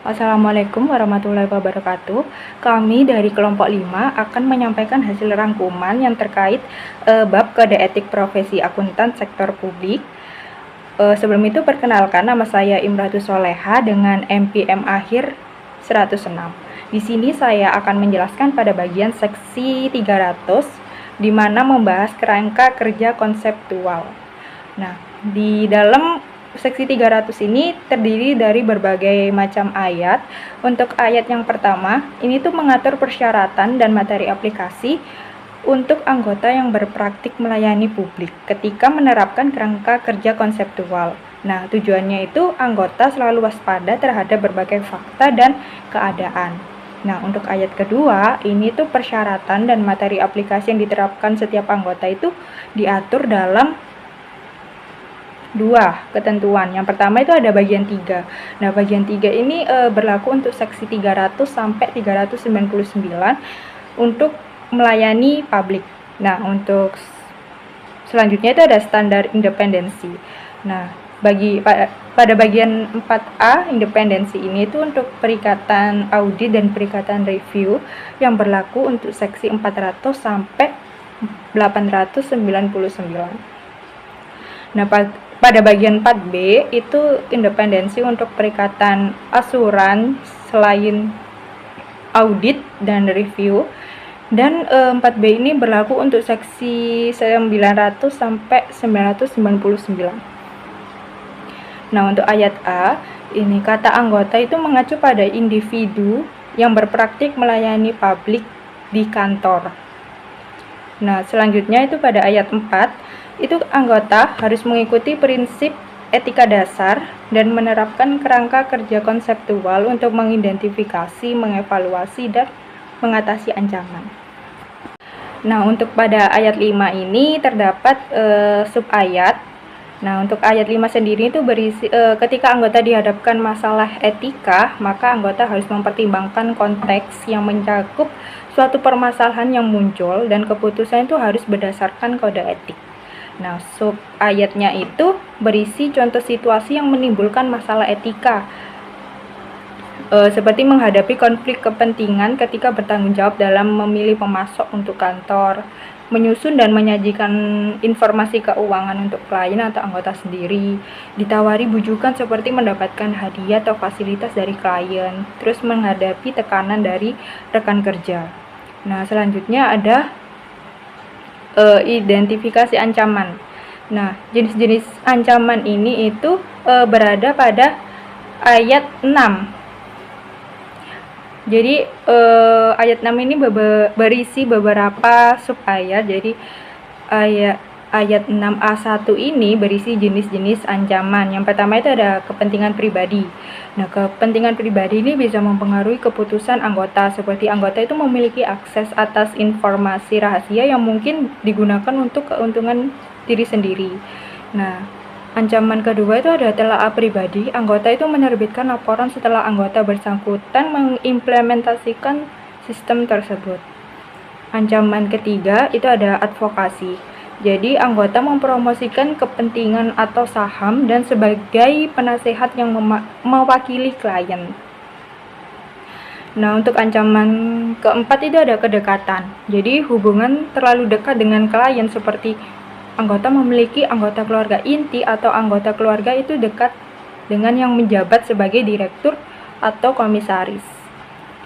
Assalamualaikum warahmatullahi wabarakatuh. Kami dari kelompok 5 akan menyampaikan hasil rangkuman yang terkait bab kode etik profesi akuntan sektor publik. Sebelum itu perkenalkan, nama saya Imratus Soleha dengan MPM akhir 106. Di sini saya akan menjelaskan pada bagian seksi 300 di mana membahas kerangka kerja konseptual. Nah, di dalam seksi 300 ini terdiri dari berbagai macam ayat. Untuk ayat yang pertama, ini tuh mengatur persyaratan dan materi aplikasi untuk anggota yang berpraktik melayani publik ketika menerapkan kerangka kerja konseptual. Nah, tujuannya itu anggota selalu waspada terhadap berbagai fakta dan keadaan. Nah, untuk ayat kedua, ini tuh persyaratan dan materi aplikasi yang diterapkan setiap anggota itu diatur dalam dua ketentuan. Yang pertama itu ada bagian 3. Nah, bagian 3 ini berlaku untuk seksi 300 sampai 399 untuk melayani publik. Nah, untuk selanjutnya itu ada standar independensi. Nah, pada bagian 4A independensi ini itu untuk perikatan audit dan perikatan review yang berlaku untuk seksi 400 sampai 899. Nah, pada bagian 4B itu independensi untuk perikatan asuran selain audit dan review. Dan 4B ini berlaku untuk seksi 900 sampai 999. Nah, untuk ayat A, ini kata anggota itu mengacu pada individu yang berpraktik melayani publik di kantor. Nah, selanjutnya itu pada ayat 4, itu anggota harus mengikuti prinsip etika dasar dan menerapkan kerangka kerja konseptual untuk mengidentifikasi, mengevaluasi, dan mengatasi ancaman. Nah, untuk pada ayat 5 ini terdapat sub-ayat. Nah, untuk ayat 5 sendiri itu berisi ketika anggota dihadapkan masalah etika, maka anggota harus mempertimbangkan konteks yang mencakup suatu permasalahan yang muncul dan keputusan itu harus berdasarkan kode etik. Nah, sub ayatnya itu berisi contoh situasi yang menimbulkan masalah etika, seperti menghadapi konflik kepentingan ketika bertanggung jawab dalam memilih pemasok untuk kantor, menyusun dan menyajikan informasi keuangan untuk klien atau anggota sendiri, ditawari bujukan seperti mendapatkan hadiah atau fasilitas dari klien, terus menghadapi tekanan dari rekan kerja. Nah, selanjutnya ada identifikasi ancaman. Nah, jenis-jenis ancaman ini itu berada pada ayat 6. Jadi ayat 6 ini berisi beberapa sub-ayat. Jadi ayat 6A1 ini berisi jenis-jenis ancaman. Yang pertama itu ada kepentingan pribadi. Nah, kepentingan pribadi ini bisa mempengaruhi keputusan anggota, seperti anggota itu memiliki akses atas informasi rahasia yang mungkin digunakan untuk keuntungan diri sendiri. Nah, ancaman kedua itu ada telaah pribadi. Anggota itu menerbitkan laporan setelah anggota bersangkutan mengimplementasikan sistem tersebut. Ancaman ketiga itu ada advokasi. Jadi anggota mempromosikan kepentingan atau saham dan sebagai penasehat yang mewakili klien. Nah, untuk ancaman keempat itu ada kedekatan. Jadi hubungan terlalu dekat dengan klien, seperti anggota memiliki anggota keluarga inti atau anggota keluarga itu dekat dengan yang menjabat sebagai direktur atau komisaris.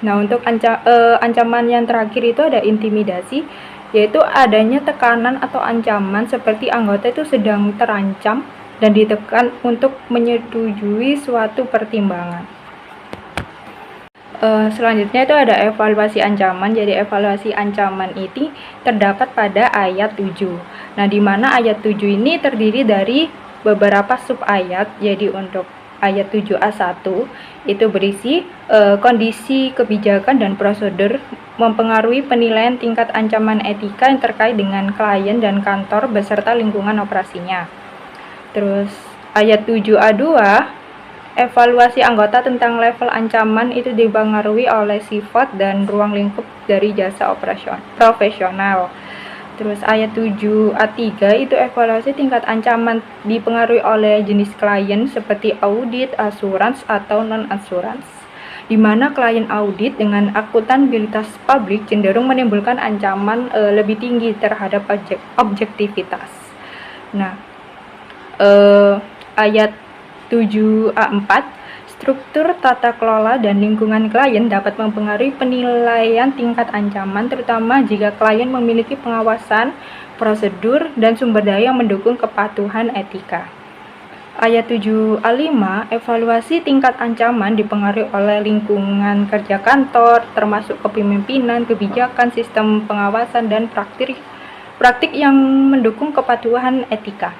Nah, untuk ancaman yang terakhir itu ada intimidasi, yaitu adanya tekanan atau ancaman seperti anggota itu sedang terancam dan ditekan untuk menyetujui suatu pertimbangan. Selanjutnya itu ada evaluasi ancaman. Jadi evaluasi ancaman ini terdapat pada ayat 7. Nah, di mana ayat 7 ini terdiri dari beberapa sub-ayat. Jadi untuk ayat 7A1 itu berisi kondisi kebijakan dan prosedur mempengaruhi penilaian tingkat ancaman etika yang terkait dengan klien dan kantor beserta lingkungan operasinya. Terus ayat 7A2, evaluasi anggota tentang level ancaman itu dipengaruhi oleh sifat dan ruang lingkup dari jasa profesional. Terus ayat 7A3 itu evaluasi tingkat ancaman dipengaruhi oleh jenis klien seperti audit, asurans, atau non-asurans. di mana klien audit dengan akuntabilitas publik cenderung menimbulkan ancaman lebih tinggi terhadap objektivitas. Nah, ayat 7A4, struktur tata kelola dan lingkungan klien dapat mempengaruhi penilaian tingkat ancaman, terutama jika klien memiliki pengawasan, prosedur, dan sumber daya yang mendukung kepatuhan etika. Ayat 7A5, evaluasi tingkat ancaman dipengaruhi oleh lingkungan kerja kantor, termasuk kepemimpinan, kebijakan, sistem pengawasan, dan praktik yang mendukung kepatuhan etika.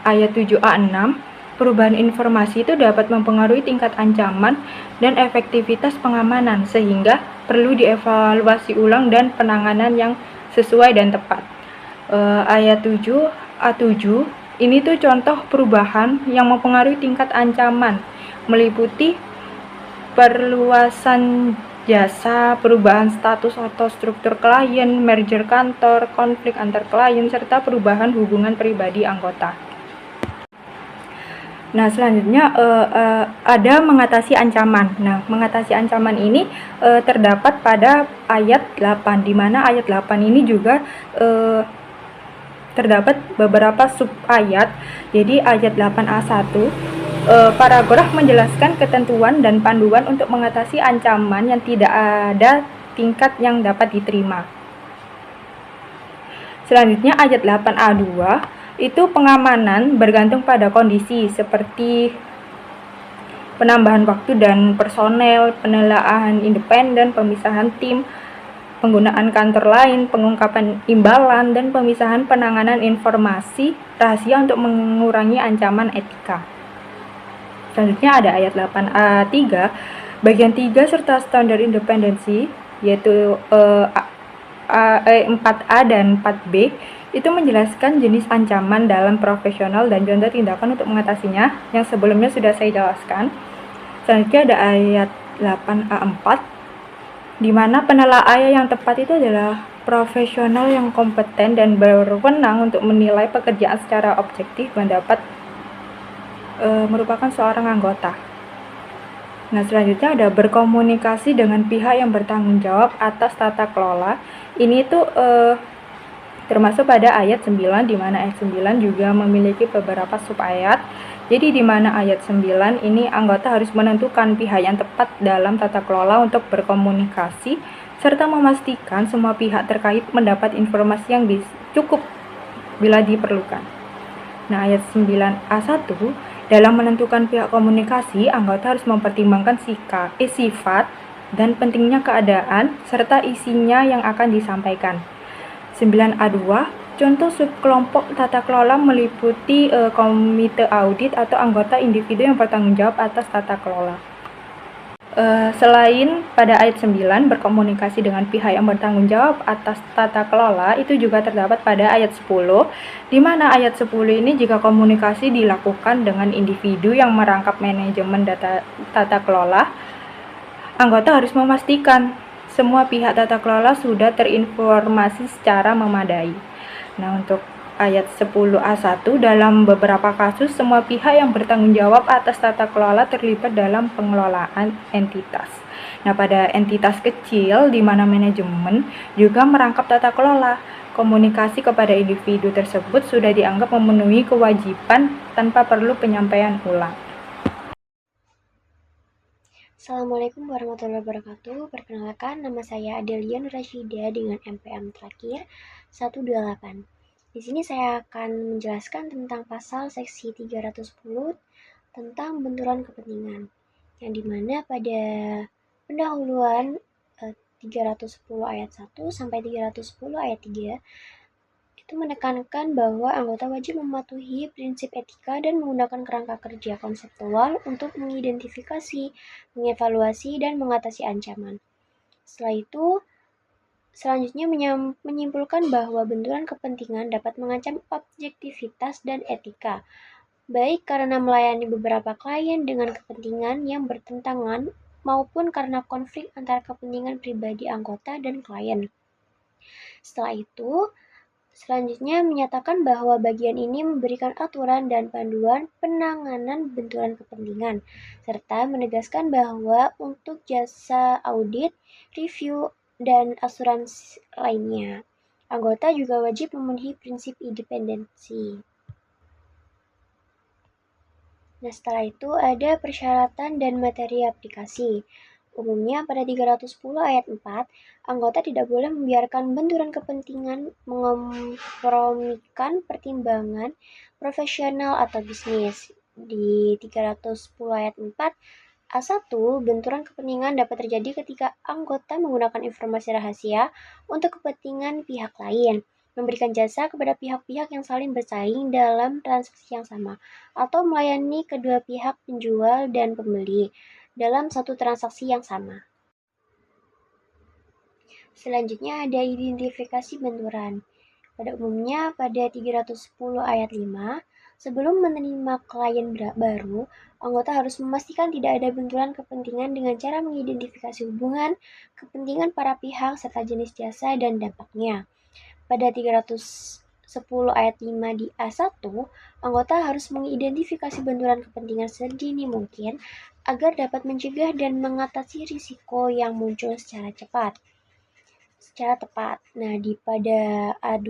Ayat 7A6, perubahan informasi itu dapat mempengaruhi tingkat ancaman dan efektivitas pengamanan, sehingga perlu dievaluasi ulang dan penanganan yang sesuai dan tepat. Ayat 7A7, ini tuh contoh perubahan yang mempengaruhi tingkat ancaman, meliputi perluasan jasa, perubahan status atau struktur klien, merger kantor, konflik antar klien, serta perubahan hubungan pribadi anggota. Nah, selanjutnya ada mengatasi ancaman. Nah, mengatasi ancaman ini terdapat pada ayat 8, di mana ayat 8 ini juga terdapat beberapa sub-ayat. Jadi ayat 8A1, paragraf menjelaskan ketentuan dan panduan untuk mengatasi ancaman yang tidak ada tingkat yang dapat diterima. Selanjutnya ayat 8A2, itu pengamanan bergantung pada kondisi seperti penambahan waktu dan personel, penelaahan independen, pemisahan tim, penggunaan kantor lain, pengungkapan imbalan, dan pemisahan penanganan informasi rahasia untuk mengurangi ancaman etika. Selanjutnya ada ayat 8A3, bagian 3 serta standar independensi, yaitu 4A dan 4B, itu menjelaskan jenis ancaman dalam profesional dan contoh tindakan untuk mengatasinya yang sebelumnya sudah saya jelaskan. Selanjutnya ada ayat 8A4, di mana penilaian yang tepat itu adalah profesional yang kompeten dan berwenang untuk menilai pekerjaan secara objektif dan dapat merupakan seorang anggota. Nah, selanjutnya ada berkomunikasi dengan pihak yang bertanggung jawab atas tata kelola. Ini tuh termasuk pada ayat 9, di mana ayat 9 juga memiliki beberapa sub-ayat. Jadi di mana ayat 9 ini anggota harus menentukan pihak yang tepat dalam tata kelola untuk berkomunikasi, serta memastikan semua pihak terkait mendapat informasi yang cukup bila diperlukan. Nah, ayat 9A1, dalam menentukan pihak komunikasi, anggota harus mempertimbangkan sifat dan pentingnya keadaan, serta isinya yang akan disampaikan. 9A2, contoh subkelompok tata kelola meliputi komite audit atau anggota individu yang bertanggung jawab atas tata kelola. Selain pada ayat 9, berkomunikasi dengan pihak yang bertanggung jawab atas tata kelola, itu juga terdapat pada ayat 10, di mana ayat 10 ini jika komunikasi dilakukan dengan individu yang merangkap manajemen tata kelola, anggota harus memastikan semua pihak tata kelola sudah terinformasi secara memadai. Nah, untuk ayat 10A1, dalam beberapa kasus semua pihak yang bertanggung jawab atas tata kelola terlibat dalam pengelolaan entitas. Nah, pada entitas kecil di mana manajemen juga merangkap tata kelola, komunikasi kepada individu tersebut sudah dianggap memenuhi kewajiban tanpa perlu penyampaian ulang. Assalamualaikum warahmatullahi wabarakatuh. Perkenalkan, nama saya Adelia Nurashida dengan MPM terakhir 128. Di sini saya akan menjelaskan tentang pasal seksi 310 tentang benturan kepentingan, yang dimana pada pendahuluan 310 ayat 1 sampai 310 ayat 3 itu menekankan bahwa anggota wajib mematuhi prinsip etika dan menggunakan kerangka kerja konseptual untuk mengidentifikasi, mengevaluasi, dan mengatasi ancaman. Setelah itu, selanjutnya menyimpulkan bahwa benturan kepentingan dapat mengancam objektivitas dan etika, baik karena melayani beberapa klien dengan kepentingan yang bertentangan maupun karena konflik antara kepentingan pribadi anggota dan klien. Setelah itu, Selanjutnya menyatakan bahwa bagian ini memberikan aturan dan panduan penanganan benturan kepentingan, serta menegaskan bahwa untuk jasa audit, review, dan asuransi lainnya, anggota juga wajib memenuhi prinsip independensi. Nah, setelah itu ada persyaratan dan materi aplikasi. Umumnya pada 310 ayat 4, anggota tidak boleh membiarkan benturan kepentingan mengkompromikan pertimbangan profesional atau bisnis. Di 310 ayat 4, A1, benturan kepentingan dapat terjadi ketika anggota menggunakan informasi rahasia untuk kepentingan pihak lain, memberikan jasa kepada pihak-pihak yang saling bersaing dalam transaksi yang sama, atau melayani kedua pihak penjual dan pembeli dalam satu transaksi yang sama. Selanjutnya ada identifikasi benturan. Pada umumnya pada 310 ayat 5, sebelum menerima klien baru, anggota harus memastikan tidak ada benturan kepentingan dengan cara mengidentifikasi hubungan, kepentingan para pihak, serta jenis jasa dan dampaknya. Pada 310 ayat 5 di A1, anggota harus mengidentifikasi benturan kepentingan sedini mungkin agar dapat mencegah dan mengatasi risiko yang muncul secara tepat. Nah, pada A2,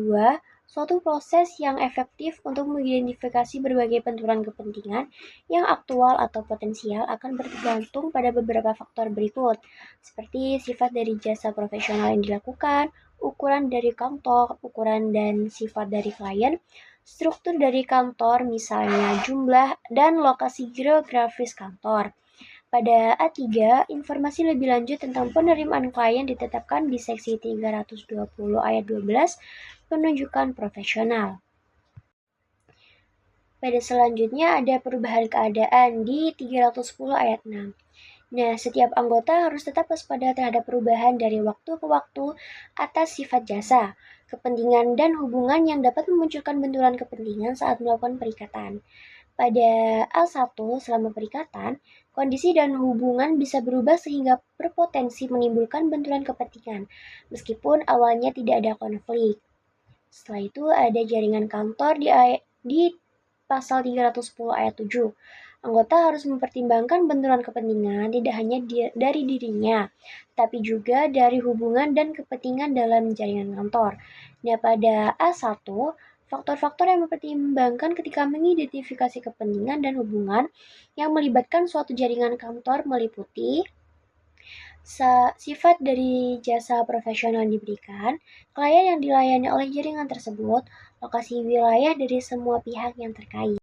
suatu proses yang efektif untuk mengidentifikasi berbagai benturan kepentingan yang aktual atau potensial akan bergantung pada beberapa faktor berikut, seperti sifat dari jasa profesional yang dilakukan, ukuran dari kantor, ukuran dan sifat dari klien, struktur dari kantor, misalnya jumlah dan lokasi geografis kantor. Pada A3, informasi lebih lanjut tentang penerimaan klien ditetapkan di seksi 320 ayat 12, penunjukan profesional. Pada selanjutnya ada perubahan keadaan di 310 ayat 6. Nah, setiap anggota harus tetap waspada terhadap perubahan dari waktu ke waktu atas sifat jasa, kepentingan, dan hubungan yang dapat memunculkan benturan kepentingan saat melakukan perikatan. Pada A1, selama perikatan, kondisi dan hubungan bisa berubah sehingga berpotensi menimbulkan benturan kepentingan, meskipun awalnya tidak ada konflik. Setelah itu ada jaringan kantor di pasal 310 ayat 7. Anggota harus mempertimbangkan benturan kepentingan tidak hanya dari dirinya, tapi juga dari hubungan dan kepentingan dalam jaringan kantor. Nah, pada A1, faktor-faktor yang mempertimbangkan ketika mengidentifikasi kepentingan dan hubungan yang melibatkan suatu jaringan kantor meliputi sifat dari jasa profesional yang diberikan, klien yang dilayani oleh jaringan tersebut, lokasi wilayah dari semua pihak yang terkait.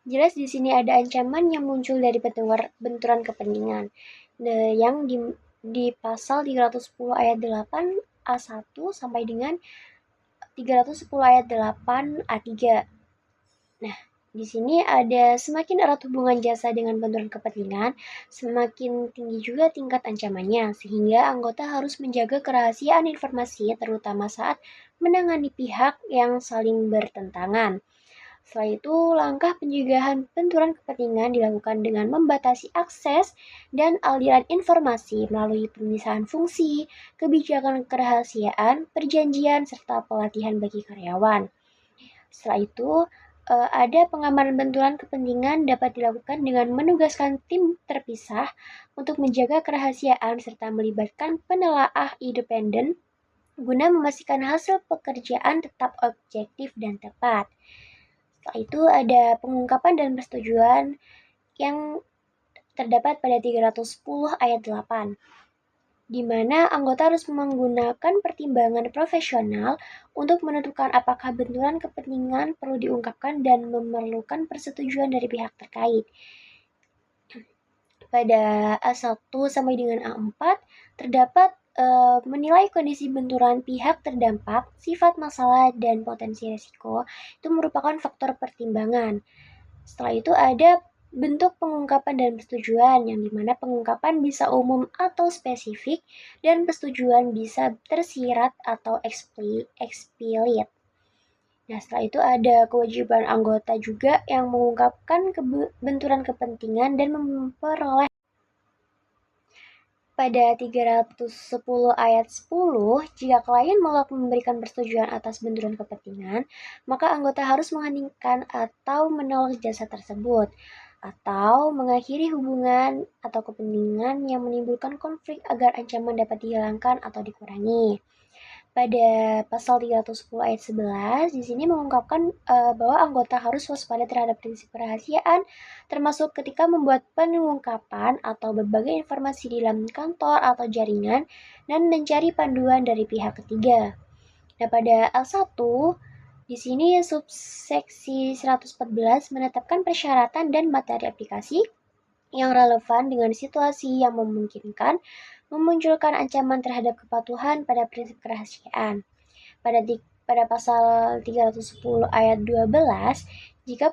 Jelas di sini ada ancaman yang muncul dari benturan kepentingan yang di pasal 310 ayat 8 A1 sampai dengan 310 ayat 8 A3. Nah, di sini ada semakin erat hubungan jasa dengan benturan kepentingan, semakin tinggi juga tingkat ancamannya, sehingga anggota harus menjaga kerahasiaan informasi terutama saat menangani pihak yang saling bertentangan. Setelah itu, langkah pencegahan benturan kepentingan dilakukan dengan membatasi akses dan aliran informasi melalui pemisahan fungsi, kebijakan kerahasiaan, perjanjian, serta pelatihan bagi karyawan. Setelah itu, ada pengamanan benturan kepentingan dapat dilakukan dengan menugaskan tim terpisah untuk menjaga kerahasiaan serta melibatkan penelaah independen guna memastikan hasil pekerjaan tetap objektif dan tepat. Setelah itu ada pengungkapan dan persetujuan yang terdapat pada 310 ayat 8, di mana anggota harus menggunakan pertimbangan profesional untuk menentukan apakah benturan kepentingan perlu diungkapkan dan memerlukan persetujuan dari pihak terkait. Pada A1 sampai dengan A4 terdapat menilai kondisi benturan pihak terdampak, sifat masalah, dan potensi risiko itu merupakan faktor pertimbangan. Setelah itu ada bentuk pengungkapan dan persetujuan, yang dimana pengungkapan bisa umum atau spesifik, dan persetujuan bisa tersirat atau eksplisit. Nah, setelah itu ada kewajiban anggota juga yang mengungkapkan benturan kepentingan dan memperoleh. pada 310 ayat 10, jika klien menolak memberikan persetujuan atas benturan kepentingan, maka anggota harus menghentikan atau menolak jasa tersebut, atau mengakhiri hubungan atau kepentingan yang menimbulkan konflik agar ancaman dapat dihilangkan atau dikurangi. Pada pasal 310 ayat 11, di sini mengungkapkan bahwa anggota harus waspada terhadap prinsip kerahasiaan, termasuk ketika membuat pengungkapan atau berbagai informasi di dalam kantor atau jaringan, dan mencari panduan dari pihak ketiga. Nah, pada L1, di sini subseksi 114 menetapkan persyaratan dan materi aplikasi yang relevan dengan situasi yang memungkinkan memunculkan ancaman terhadap kepatuhan pada prinsip kerahasiaan. Pada pasal 310 ayat 12, jika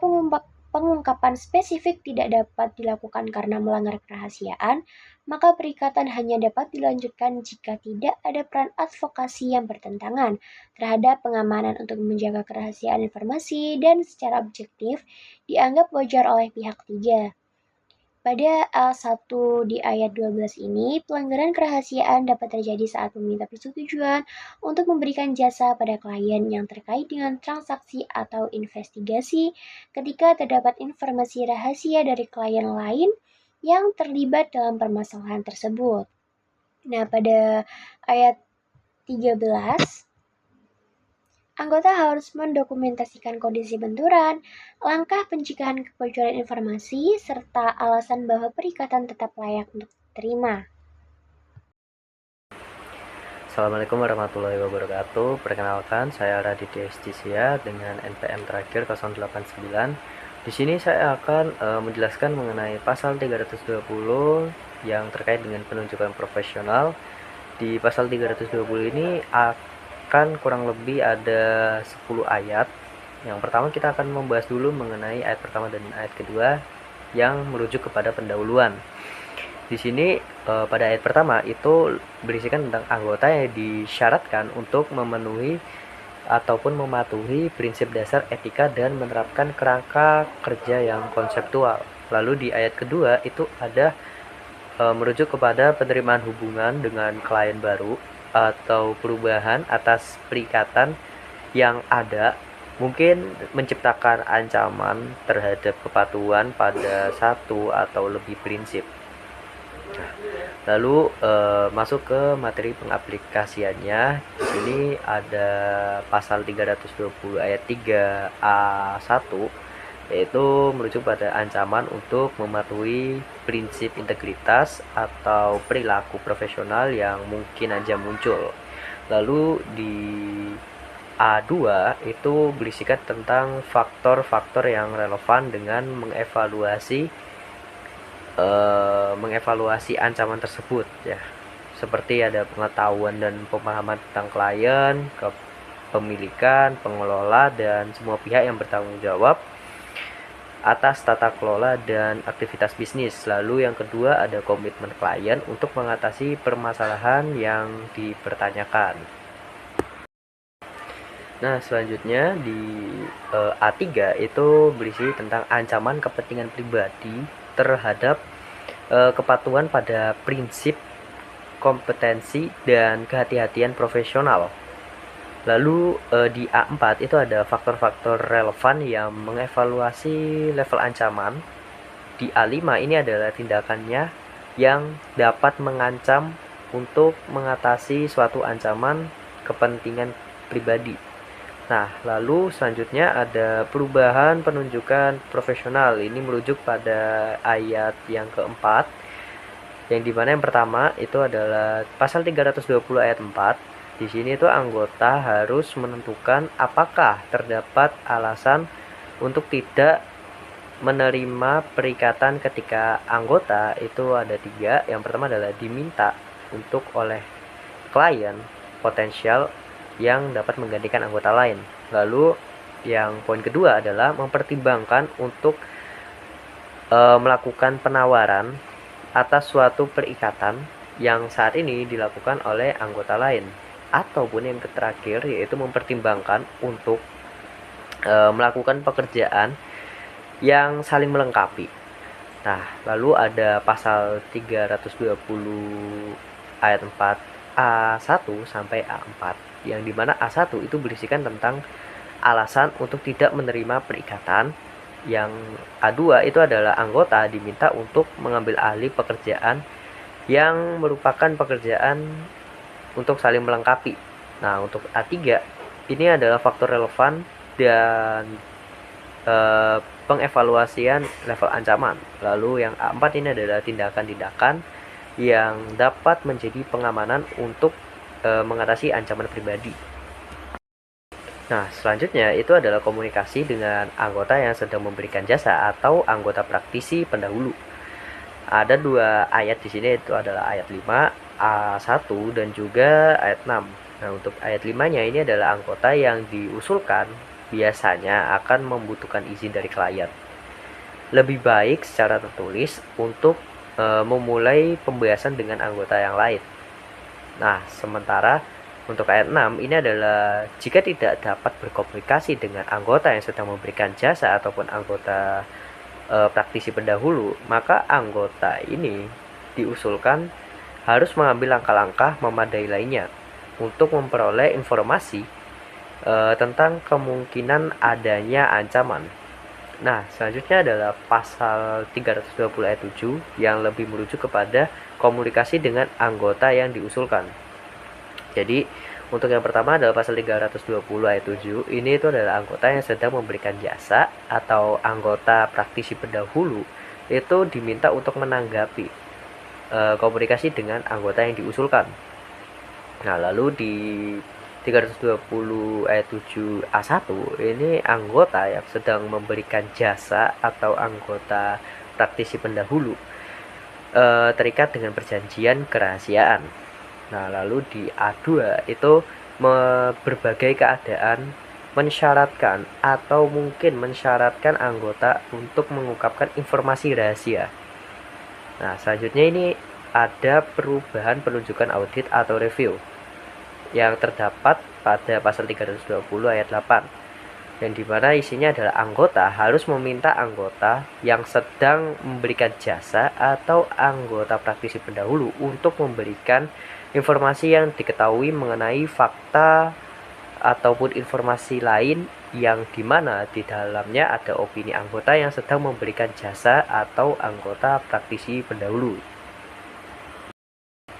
pengungkapan spesifik tidak dapat dilakukan karena melanggar kerahasiaan, maka perikatan hanya dapat dilanjutkan jika tidak ada peran advokasi yang bertentangan terhadap pengamanan untuk menjaga kerahasiaan informasi dan secara objektif dianggap wajar oleh pihak ketiga. Pada L1 di ayat 12 ini, pelanggaran kerahasiaan dapat terjadi saat meminta persetujuan untuk memberikan jasa pada klien yang terkait dengan transaksi atau investigasi ketika terdapat informasi rahasia dari klien lain yang terlibat dalam permasalahan tersebut. Nah, pada ayat 13, anggota harus mendokumentasikan kondisi benturan, langkah pencegahan kebocoran informasi, serta alasan bahwa perikatan tetap layak untuk diterima. Assalamualaikum warahmatullahi wabarakatuh. Perkenalkan, saya Raditya Istisia dengan NPM terakhir 089. Di sini saya akan menjelaskan mengenai pasal 320 yang terkait dengan penunjukan profesional. Di pasal 320 ini akan kurang lebih ada 10 ayat. Yang pertama kita akan membahas dulu mengenai ayat pertama dan ayat kedua yang merujuk kepada pendahuluan. Di sini pada ayat pertama itu berisikan tentang anggota yang disyaratkan untuk memenuhi ataupun mematuhi prinsip dasar etika dan menerapkan kerangka kerja yang konseptual. Lalu di ayat kedua itu ada merujuk kepada penerimaan hubungan dengan klien baru atau perubahan atas perikatan yang ada mungkin menciptakan ancaman terhadap kepatuhan pada satu atau lebih prinsip. Lalu masuk ke materi pengaplikasiannya. Di sini ada pasal 320 ayat 3A1 yaitu merujuk pada ancaman untuk mematuhi prinsip integritas atau perilaku profesional yang mungkin aja muncul. Lalu di A2 itu berisikan tentang faktor-faktor yang relevan dengan mengevaluasi ancaman tersebut ya. Seperti ada pengetahuan dan pemahaman tentang klien, kepemilikan, pengelola dan semua pihak yang bertanggung jawab atas tata kelola dan aktivitas bisnis. Lalu yang kedua ada komitmen klien untuk mengatasi permasalahan yang dipertanyakan. Nah, selanjutnya di A3 itu berisi tentang ancaman kepentingan pribadi terhadap kepatuhan pada prinsip kompetensi dan kehati-hatian profesional. Lalu di A4 itu ada faktor-faktor relevan yang mengevaluasi level ancaman. Di A5 ini adalah tindakannya yang dapat mengancam untuk mengatasi suatu ancaman kepentingan pribadi. Nah, lalu selanjutnya ada perubahan penunjukan profesional. Ini merujuk pada ayat yang keempat, yang dimana yang pertama itu adalah pasal 320 ayat 4. Di sini tuh anggota harus menentukan apakah terdapat alasan untuk tidak menerima perikatan ketika anggota itu ada 3. Yang pertama adalah diminta untuk oleh klien potensial yang dapat menggantikan anggota lain. Lalu yang poin kedua adalah mempertimbangkan untuk melakukan penawaran atas suatu perikatan yang saat ini dilakukan oleh anggota lain. Ataupun yang terakhir yaitu mempertimbangkan untuk melakukan pekerjaan yang saling melengkapi. Nah, lalu ada pasal 320 ayat 4 A1 sampai A4, yang dimana A1 itu berisikan tentang alasan untuk tidak menerima perikatan. Yang A2 itu adalah anggota diminta untuk mengambil alih pekerjaan yang merupakan pekerjaan untuk saling melengkapi. Nah, untuk A3 ini adalah faktor relevan dan pengevaluasian level ancaman. Lalu yang A4 ini adalah tindakan-tindakan yang dapat menjadi pengamanan untuk mengatasi ancaman pribadi. Nah, selanjutnya itu adalah komunikasi dengan anggota yang sedang memberikan jasa atau anggota praktisi pendahulu. Ada dua ayat di sini, itu adalah ayat 5 A1 dan juga ayat 6. Nah, untuk ayat 5-nya ini adalah anggota yang diusulkan biasanya akan membutuhkan izin dari klien. Lebih baik secara tertulis untuk memulai pembahasan dengan anggota yang lain. Nah, sementara untuk ayat 6 ini adalah jika tidak dapat berkomunikasi dengan anggota yang sedang memberikan jasa ataupun anggota praktisi pendahulu, maka anggota ini diusulkan harus mengambil langkah-langkah memadai lainnya untuk memperoleh informasi tentang kemungkinan adanya ancaman. Nah, selanjutnya adalah pasal 320 ayat 7 yang lebih merujuk kepada komunikasi dengan anggota yang diusulkan. Jadi, untuk yang pertama adalah pasal 320 ayat 7. Ini itu adalah anggota yang sedang memberikan jasa atau anggota praktisi pendahulu itu diminta untuk menanggapi komunikasi dengan anggota yang diusulkan. Nah, lalu di 320 ayat 7 A1 ini anggota yang sedang memberikan jasa atau anggota praktisi pendahulu terikat dengan perjanjian kerahasiaan. Nah, lalu di A2 itu berbagai keadaan mensyaratkan atau mungkin mensyaratkan anggota untuk mengungkapkan informasi rahasia. Nah, selanjutnya ini ada perubahan penunjukan audit atau review yang terdapat pada pasal 320 ayat 8. Yang dimana isinya adalah anggota harus meminta anggota yang sedang memberikan jasa atau anggota praktisi pendahulu untuk memberikan informasi yang diketahui mengenai fakta ataupun informasi lain yang dimana di dalamnya ada opini anggota yang sedang memberikan jasa atau anggota praktisi pendahulu.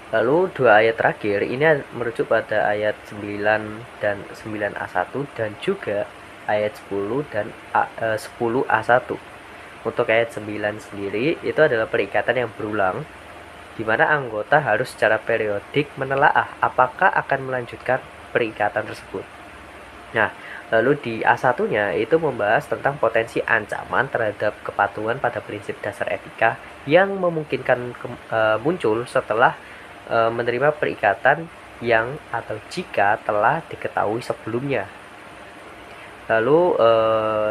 Lalu dua ayat terakhir ini merujuk pada ayat 9 dan 9A1 dan juga ayat 10 dan 10A1. Untuk ayat 9 sendiri itu adalah perikatan yang berulang, di mana anggota harus secara periodik menelaah apakah akan melanjutkan perikatan tersebut. Nah, lalu di A1-nya itu membahas tentang potensi ancaman terhadap kepatuhan pada prinsip dasar etika yang memungkinkan muncul setelah menerima perikatan yang atau jika telah diketahui sebelumnya. Lalu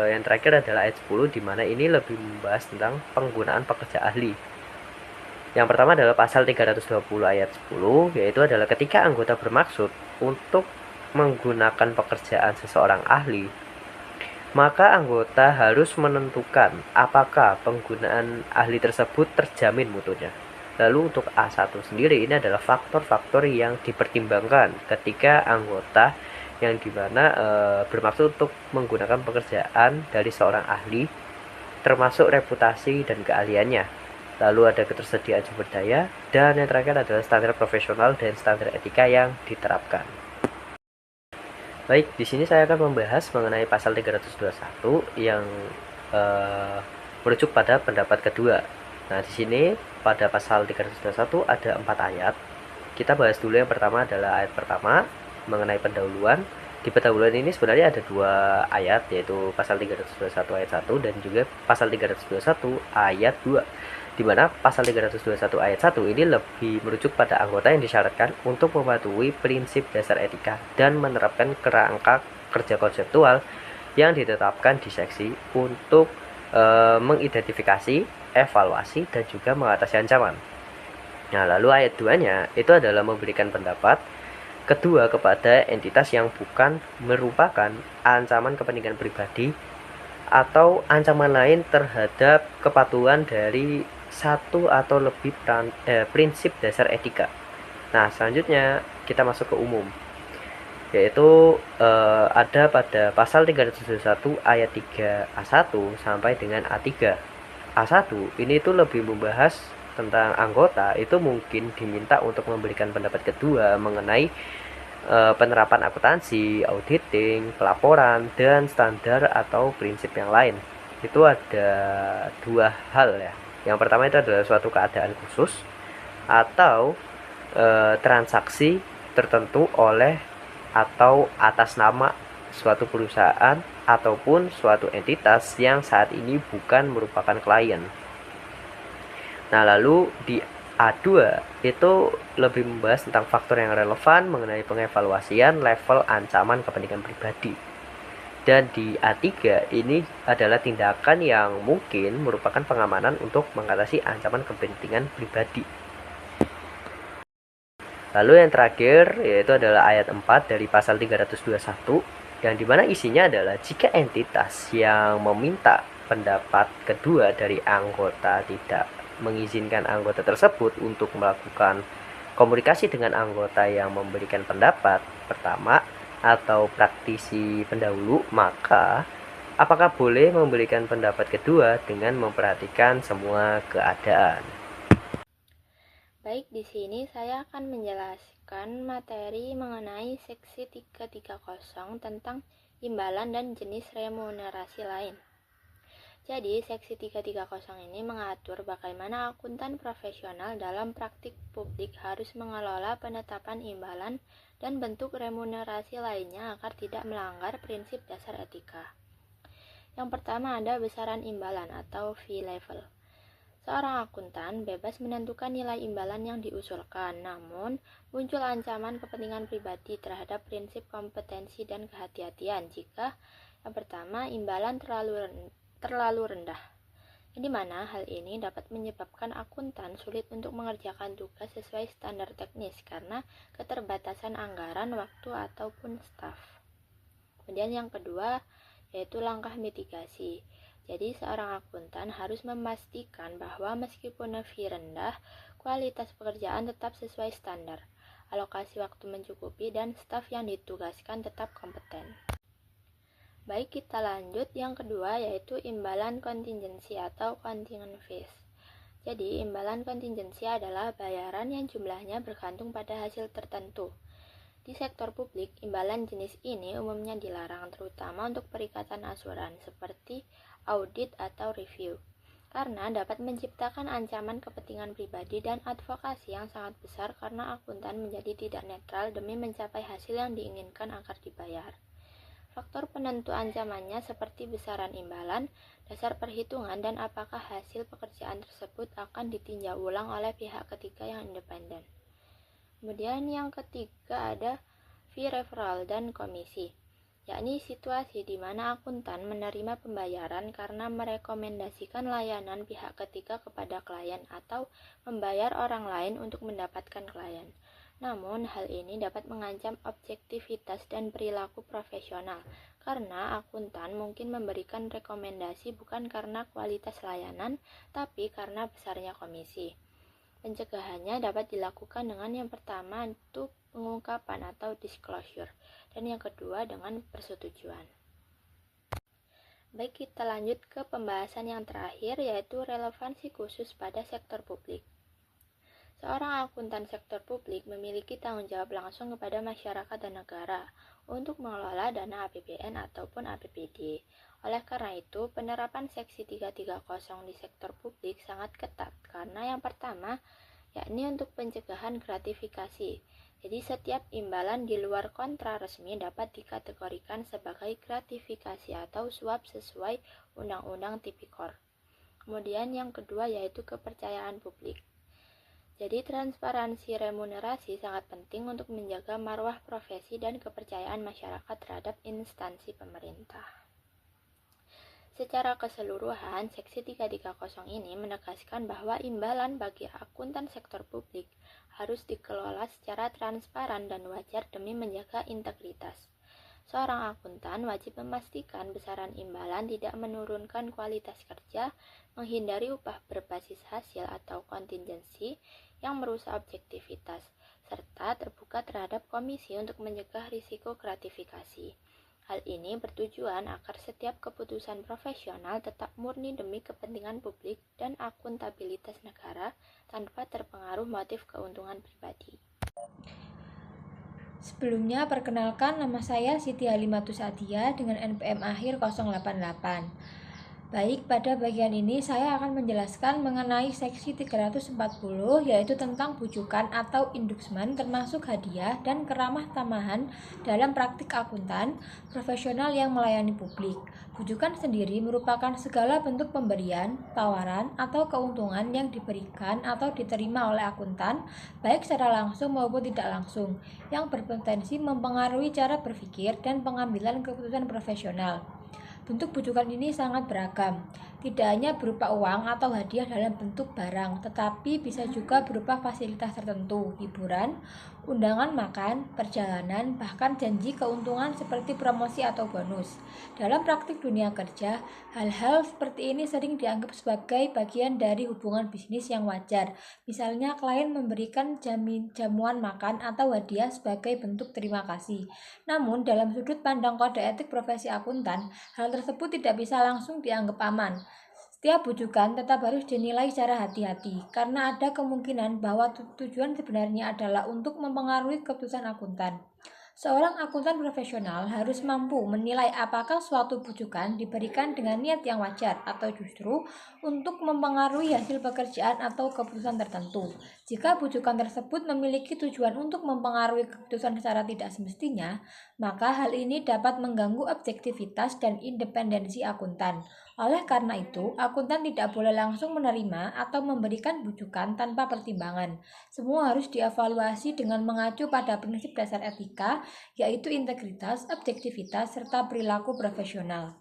yang terakhir adalah ayat 10, di mana ini lebih membahas tentang penggunaan pekerja ahli. Yang pertama adalah pasal 320 ayat 10, yaitu adalah ketika anggota bermaksud untuk menggunakan pekerjaan seseorang ahli, maka anggota harus menentukan apakah penggunaan ahli tersebut terjamin mutunya. Lalu untuk A1 sendiri ini adalah faktor-faktor yang dipertimbangkan ketika anggota yang dimana bermaksud untuk menggunakan pekerjaan dari seorang ahli, termasuk reputasi dan keahliannya. Lalu ada ketersediaan sumber daya, dan yang terakhir adalah standar profesional dan standar etika yang diterapkan. Baik, di sini saya akan membahas mengenai pasal 321 yang merujuk pada pendapat kedua. Nah, di sini pada pasal 321 ada 4 ayat. Kita bahas dulu yang pertama adalah ayat pertama mengenai pendahuluan. Di pendahuluan ini sebenarnya ada 2 ayat, yaitu pasal 321 ayat 1 dan juga pasal 321 ayat 2. Di mana pasal 321 ayat 1 ini lebih merujuk pada anggota yang disyaratkan untuk mematuhi prinsip dasar etika dan menerapkan kerangka kerja konseptual yang ditetapkan di seksi untuk mengidentifikasi, evaluasi, dan juga mengatasi ancaman. Nah, lalu ayat 2-nya itu adalah memberikan pendapat kedua kepada entitas yang bukan merupakan ancaman kepentingan pribadi atau ancaman lain terhadap kepatuhan dari satu atau lebih prinsip dasar etika. Nah, selanjutnya kita masuk ke umum, yaitu ada pada pasal 371 ayat 3 A1 sampai dengan A3. A1 ini itu lebih membahas tentang anggota itu mungkin diminta untuk memberikan pendapat kedua mengenai penerapan akuntansi, auditing, pelaporan, dan standar atau prinsip yang lain. Itu ada dua hal ya. Yang pertama itu adalah suatu keadaan khusus atau transaksi tertentu oleh atau atas nama suatu perusahaan ataupun suatu entitas yang saat ini bukan merupakan klien. Nah, lalu di A2 itu lebih membahas tentang faktor yang relevan mengenai pengevaluasian level ancaman kepentingan pribadi. Dan di A3 ini adalah tindakan yang mungkin merupakan pengamanan untuk mengatasi ancaman kepentingan pribadi. Lalu yang terakhir yaitu adalah ayat 4 dari pasal 321 yang dimana isinya adalah jika entitas yang meminta pendapat kedua dari anggota tidak mengizinkan anggota tersebut untuk melakukan komunikasi dengan anggota yang memberikan pendapat pertama atau praktisi pendahulu, maka apakah boleh memberikan pendapat kedua dengan memperhatikan semua keadaan. Baik, di sini saya akan menjelaskan materi mengenai seksi 330 tentang imbalan dan jenis remunerasi lain. Jadi, seksi 330 ini mengatur bagaimana akuntan profesional dalam praktik publik harus mengelola penetapan imbalan dan bentuk remunerasi lainnya agar tidak melanggar prinsip dasar etika. Yang pertama ada besaran imbalan atau fee level. Seorang akuntan bebas menentukan nilai imbalan yang diusulkan, namun muncul ancaman kepentingan pribadi terhadap prinsip kompetensi dan kehati-hatian jika yang pertama imbalan terlalu rendah, di mana hal ini dapat menyebabkan akuntan sulit untuk mengerjakan tugas sesuai standar teknis karena keterbatasan anggaran, waktu, ataupun staf. Kemudian yang kedua yaitu langkah mitigasi. Jadi seorang akuntan harus memastikan bahwa meskipun fee rendah, kualitas pekerjaan tetap sesuai standar, alokasi waktu mencukupi, dan staf yang ditugaskan tetap kompeten. Baik, kita lanjut yang kedua yaitu imbalan kontingensi atau contingent fees. Jadi imbalan kontingensi adalah bayaran yang jumlahnya bergantung pada hasil tertentu. Di sektor publik, imbalan jenis ini umumnya dilarang terutama untuk perikatan asuran seperti audit atau review, karena dapat menciptakan ancaman kepentingan pribadi dan advokasi yang sangat besar karena akuntan menjadi tidak netral demi mencapai hasil yang diinginkan agar dibayar. Faktor penentu ancamannya seperti besaran imbalan, dasar perhitungan, dan apakah hasil pekerjaan tersebut akan ditinjau ulang oleh pihak ketiga yang independen. Kemudian yang ketiga ada fee referral dan komisi, yakni situasi di mana akuntan menerima pembayaran karena merekomendasikan layanan pihak ketiga kepada klien atau membayar orang lain untuk mendapatkan klien. Namun, hal ini dapat mengancam objektivitas dan perilaku profesional karena akuntan mungkin memberikan rekomendasi bukan karena kualitas layanan, tapi karena besarnya komisi. Pencegahannya dapat dilakukan dengan yang pertama itu pengungkapan atau disclosure, dan yang kedua dengan persetujuan. Baik, kita lanjut ke pembahasan yang terakhir yaitu relevansi khusus pada sektor publik. Seorang akuntan sektor publik memiliki tanggung jawab langsung kepada masyarakat dan negara untuk mengelola dana APBN ataupun APBD. Oleh karena itu, penerapan seksi 330 di sektor publik sangat ketat karena yang pertama, yakni untuk pencegahan gratifikasi. Jadi setiap imbalan di luar kontra resmi dapat dikategorikan sebagai gratifikasi atau suap sesuai Undang-Undang Tipikor. Kemudian yang kedua yaitu kepercayaan publik. Jadi transparansi remunerasi sangat penting untuk menjaga marwah profesi dan kepercayaan masyarakat terhadap instansi pemerintah. Secara keseluruhan, seksi 330 ini menegaskan bahwa imbalan bagi akuntan sektor publik harus dikelola secara transparan dan wajar demi menjaga integritas. Seorang akuntan wajib memastikan besaran imbalan tidak menurunkan kualitas kerja, menghindari upah berbasis hasil atau kontingensi yang merusak objektivitas, serta terbuka terhadap komisi untuk mencegah risiko gratifikasi. Hal ini bertujuan agar setiap keputusan profesional tetap murni demi kepentingan publik dan akuntabilitas negara tanpa terpengaruh motif keuntungan pribadi. Sebelumnya, perkenalkan, nama saya Siti Halimatus Adia dengan NPM akhir 088. Baik, pada bagian ini saya akan menjelaskan mengenai seksi 340, yaitu tentang bujukan atau inducement termasuk hadiah dan keramah tamahan dalam praktik akuntan profesional yang melayani publik. Bujukan sendiri merupakan segala bentuk pemberian, tawaran, atau keuntungan yang diberikan atau diterima oleh akuntan, baik secara langsung maupun tidak langsung, yang berpotensi mempengaruhi cara berpikir dan pengambilan keputusan profesional. Bentuk bujukan ini sangat beragam, tidak hanya berupa uang atau hadiah dalam bentuk barang, tetapi bisa juga berupa fasilitas tertentu, hiburan, undangan makan, perjalanan, bahkan janji keuntungan seperti promosi atau bonus. Dalam praktik dunia kerja, hal-hal seperti ini sering dianggap sebagai bagian dari hubungan bisnis yang wajar. Misalnya, klien memberikan jamuan makan atau hadiah sebagai bentuk terima kasih. Namun, dalam sudut pandang kode etik profesi akuntan, hal tersebut tidak bisa langsung dianggap aman. Setiap bujukan tetap harus dinilai secara hati-hati, karena ada kemungkinan bahwa tujuan sebenarnya adalah untuk mempengaruhi keputusan akuntan. Seorang akuntan profesional harus mampu menilai apakah suatu bujukan diberikan dengan niat yang wajar atau justru untuk mempengaruhi hasil pekerjaan atau keputusan tertentu. Jika bujukan tersebut memiliki tujuan untuk mempengaruhi keputusan secara tidak semestinya, maka hal ini dapat mengganggu objektivitas dan independensi akuntan. Oleh karena itu, akuntan tidak boleh langsung menerima atau memberikan bujukan tanpa pertimbangan. Semua harus dievaluasi dengan mengacu pada prinsip dasar etika, yaitu integritas, objektivitas, serta perilaku profesional.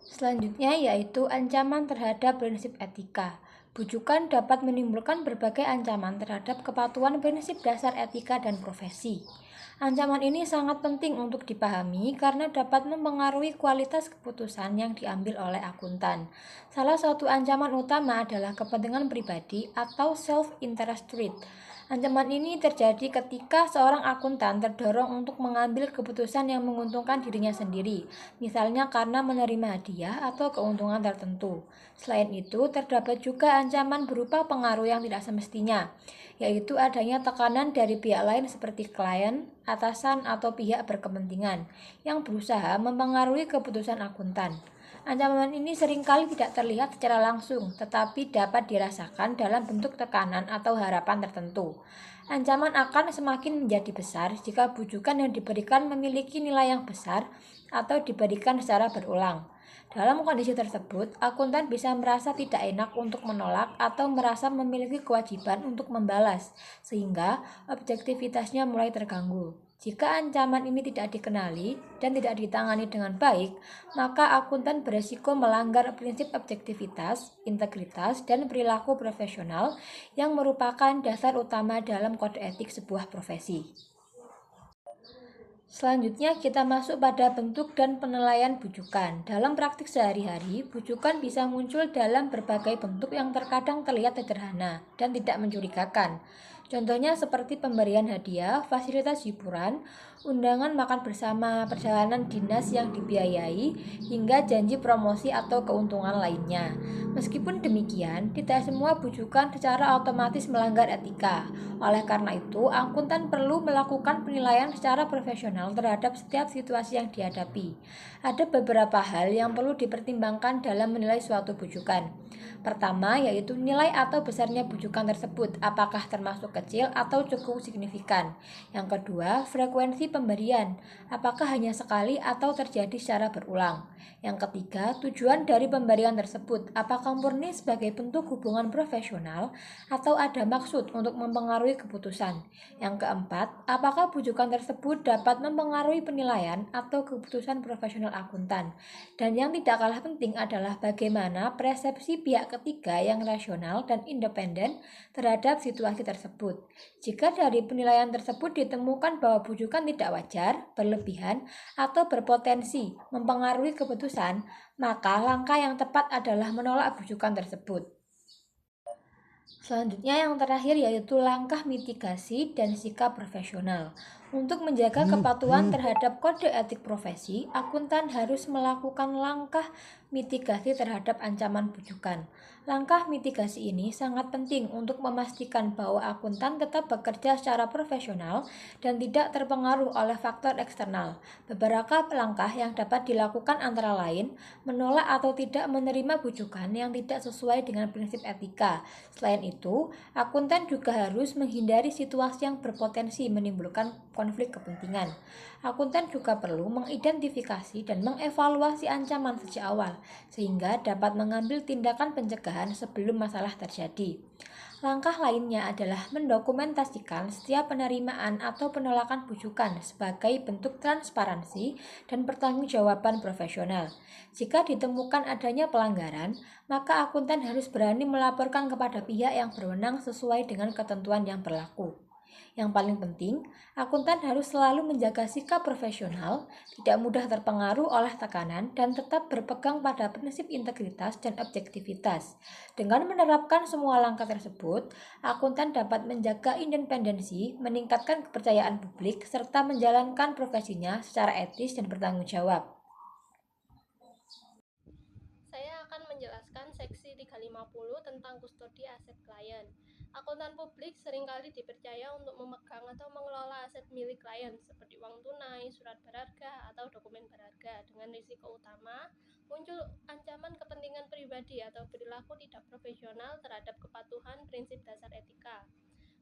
Selanjutnya yaitu ancaman terhadap prinsip etika. Bujukan dapat menimbulkan berbagai ancaman terhadap kepatuhan prinsip dasar etika dan profesi. Ancaman ini sangat penting untuk dipahami karena dapat mempengaruhi kualitas keputusan yang diambil oleh akuntan. Salah satu ancaman utama adalah kepentingan pribadi atau self-interest threat. Ancaman ini terjadi ketika seorang akuntan terdorong untuk mengambil keputusan yang menguntungkan dirinya sendiri, misalnya karena menerima hadiah atau keuntungan tertentu. Selain itu, terdapat juga ancaman berupa pengaruh yang tidak semestinya, yaitu adanya tekanan dari pihak lain seperti klien, atasan, atau pihak berkepentingan yang berusaha mempengaruhi keputusan akuntan. Ancaman ini seringkali tidak terlihat secara langsung, tetapi dapat dirasakan dalam bentuk tekanan atau harapan tertentu. Ancaman akan semakin menjadi besar jika bujukan yang diberikan memiliki nilai yang besar atau diberikan secara berulang. Dalam kondisi tersebut, akuntan bisa merasa tidak enak untuk menolak atau merasa memiliki kewajiban untuk membalas, sehingga objektivitasnya mulai terganggu. Jika ancaman ini tidak dikenali dan tidak ditangani dengan baik, maka akuntan beresiko melanggar prinsip objektivitas, integritas, dan perilaku profesional yang merupakan dasar utama dalam kode etik sebuah profesi. Selanjutnya kita masuk pada bentuk dan penilaian bujukan. Dalam praktik sehari-hari, bujukan bisa muncul dalam berbagai bentuk yang terkadang terlihat sederhana dan tidak mencurigakan. Contohnya seperti pemberian hadiah, fasilitas hiburan, undangan makan bersama, perjalanan dinas yang dibiayai, hingga janji promosi atau keuntungan lainnya. Meskipun demikian, tidak semua bujukan secara otomatis melanggar etika. Oleh karena itu, akuntan perlu melakukan penilaian secara profesional terhadap setiap situasi yang dihadapi. Ada beberapa hal yang perlu dipertimbangkan dalam menilai suatu bujukan. Pertama, yaitu nilai atau besarnya bujukan tersebut, apakah termasuk kecil atau cukup signifikan. Yang kedua, frekuensi pemberian, apakah hanya sekali atau terjadi secara berulang. Yang ketiga, tujuan dari pemberian tersebut, apakah murni sebagai bentuk hubungan profesional atau ada maksud untuk mempengaruhi keputusan. Yang keempat, apakah bujukan tersebut dapat mempengaruhi penilaian atau keputusan profesional akuntan. Dan yang tidak kalah penting adalah bagaimana persepsi pihak ketiga yang rasional dan independen terhadap situasi tersebut. Jika dari penilaian tersebut ditemukan bahwa bujukan tidak tidak wajar, berlebihan, atau berpotensi mempengaruhi keputusan, maka langkah yang tepat adalah menolak bujukan tersebut. Selanjutnya yang terakhir yaitu langkah mitigasi dan sikap profesional. Untuk menjaga kepatuhan terhadap kode etik profesi, akuntan harus melakukan langkah mitigasi terhadap ancaman bujukan. Langkah mitigasi ini sangat penting untuk memastikan bahwa akuntan tetap bekerja secara profesional dan tidak terpengaruh oleh faktor eksternal. Beberapa langkah yang dapat dilakukan antara lain, menolak atau tidak menerima bujukan yang tidak sesuai dengan prinsip etika. Selain itu, akuntan juga harus menghindari situasi yang berpotensi menimbulkan konflik kepentingan. Akuntan juga perlu mengidentifikasi dan mengevaluasi ancaman sejak awal, sehingga dapat mengambil tindakan pencegahan sebelum masalah terjadi. Langkah lainnya adalah mendokumentasikan setiap penerimaan atau penolakan bujukan sebagai bentuk transparansi dan pertanggungjawaban profesional. Jika ditemukan adanya pelanggaran, maka akuntan harus berani melaporkan kepada pihak yang berwenang sesuai dengan ketentuan yang berlaku. Yang paling penting, akuntan harus selalu menjaga sikap profesional, tidak mudah terpengaruh oleh tekanan, dan tetap berpegang pada prinsip integritas dan objektivitas. Dengan menerapkan semua langkah tersebut, akuntan dapat menjaga independensi, meningkatkan kepercayaan publik, serta menjalankan profesinya secara etis dan bertanggung jawab. Saya akan menjelaskan seksi 350 tentang kustodi aset klien. Akuntan publik seringkali dipercaya untuk memegang atau mengelola aset milik klien seperti uang tunai, surat berharga, atau dokumen berharga dengan risiko utama muncul ancaman kepentingan pribadi atau perilaku tidak profesional terhadap kepatuhan prinsip dasar etika.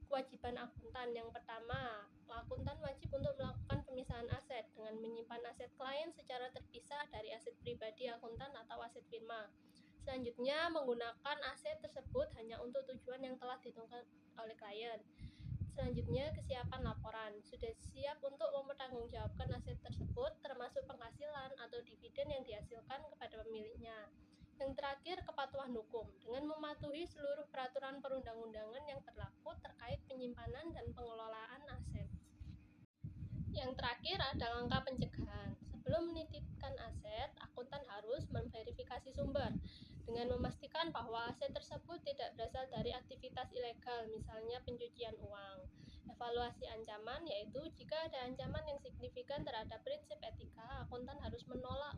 Kewajiban akuntan yang pertama, akuntan wajib untuk melakukan pemisahan aset dengan menyimpan aset klien secara terpisah dari aset pribadi akuntan atau aset firma. Selanjutnya, menggunakan aset tersebut hanya untuk tujuan yang telah ditentukan oleh klien. Selanjutnya, kesiapan laporan. Sudah siap untuk mempertanggungjawabkan aset tersebut, termasuk penghasilan atau dividen yang dihasilkan kepada pemiliknya. Yang terakhir, kepatuhan hukum. Dengan mematuhi seluruh peraturan perundang-undangan yang berlaku terkait penyimpanan dan pengelolaan aset. Yang terakhir ada langkah pencegahan. Sebelum menitipkan aset, akuntan harus memverifikasi sumber dengan memastikan bahwa aset tersebut tidak berasal dari aktivitas ilegal, misalnya pencucian uang. Evaluasi ancaman yaitu jika ada ancaman yang signifikan terhadap prinsip etika, akuntan harus menolak